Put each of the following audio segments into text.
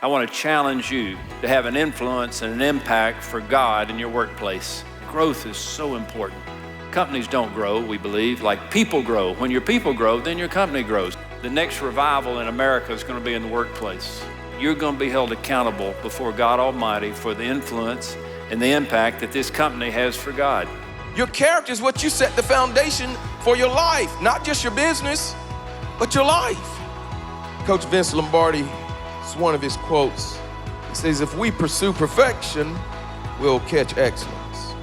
I want to challenge you to have an influence and an impact for God in your workplace. Growth is so important. Companies don't grow, we believe, like people grow. When your people grow, then your company grows. The next revival in America is going to be in the workplace. You're going to be held accountable before God Almighty for the influence and the impact that this company has for God. Your character is what you set the foundation for your life, not just your business, but your life. Coach Vince Lombardi, it's one of his quotes. He says, if we pursue perfection, we'll catch excellence.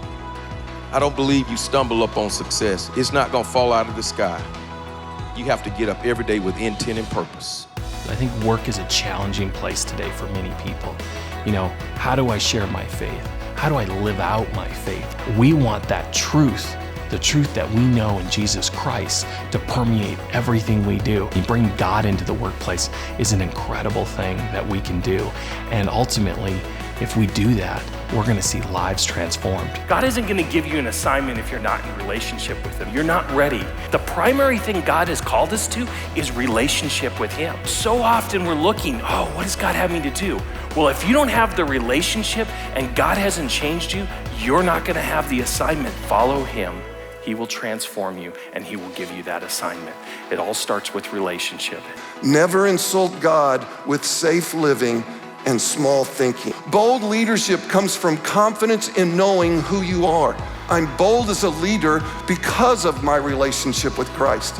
I don't believe you stumble upon success. It's not gonna fall out of the sky. You have to get up every day with intent and purpose. I think work is a challenging place today for many people. You know, how do I share my faith? How do I live out my faith? We want that truth, the truth that we know in Jesus Christ, to permeate everything we do. And bring God into the workplace is an incredible thing that we can do. And ultimately, if we do that, we're gonna see lives transformed. God isn't gonna give you an assignment if you're not in relationship with Him. You're not ready. The primary thing God has called us to is relationship with Him. So often we're looking, oh, what does God have me to do? Well, if you don't have the relationship and God hasn't changed you, you're not gonna have the assignment. Follow Him. He will transform you and He will give you that assignment. It all starts with relationship. Never insult God with safe living and small thinking. Bold leadership comes from confidence in knowing who you are. I'm bold as a leader because of my relationship with Christ.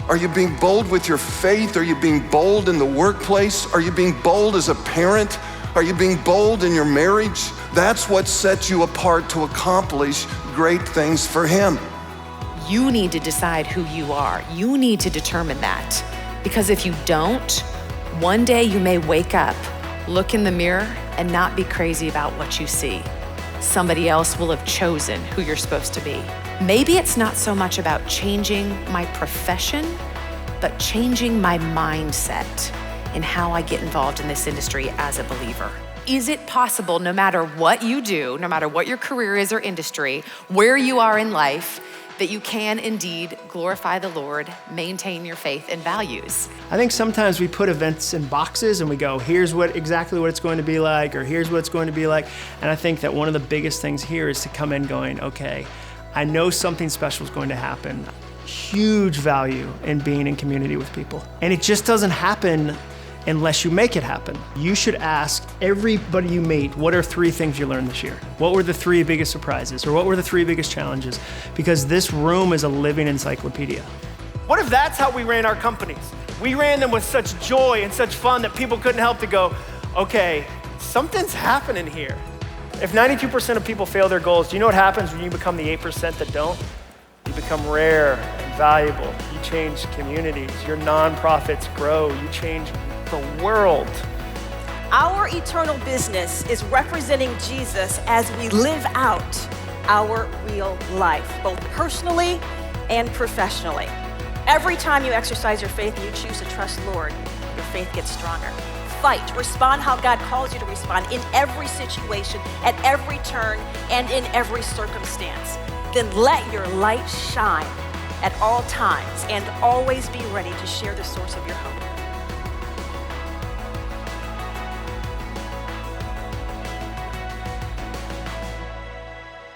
Are you being bold with your faith? Are you being bold in the workplace? Are you being bold as a parent? Are you being bold in your marriage? That's what sets you apart to accomplish great things for Him. You need to decide who you are. You need to determine that. Because if you don't, one day you may wake up, look in the mirror, and not be crazy about what you see. Somebody else will have chosen who you're supposed to be. Maybe it's not so much about changing my profession, but changing my mindset in how I get involved in this industry as a believer. Is it possible, no matter what you do, no matter what your career is or industry, where you are in life, that you can indeed glorify the Lord, maintain your faith and values? I think sometimes we put events in boxes and we go, here's exactly what it's going to be like, or here's what it's going to be like. And I think that one of the biggest things here is to come in going, okay, I know something special is going to happen. Huge value in being in community with people. And it just doesn't happen unless you make it happen. You should ask everybody you meet, what are 3 things you learned this year? What were the 3 biggest surprises? Or what were the 3 biggest challenges? Because this room is a living encyclopedia. What if that's how we ran our companies? We ran them with such joy and such fun that people couldn't help to go, okay, something's happening here. If 92% of people fail their goals, do you know what happens when you become the 8% that don't? You become rare and valuable. You change communities. Your nonprofits grow. You change the world. Our eternal business is representing Jesus as we live out our real life, both personally and professionally. Every time you exercise your faith and you choose to trust Lord, your faith gets stronger. Fight, respond how God calls you to respond in every situation, at every turn, and in every circumstance. Then let your light shine at all times and always be ready to share the source of your hope.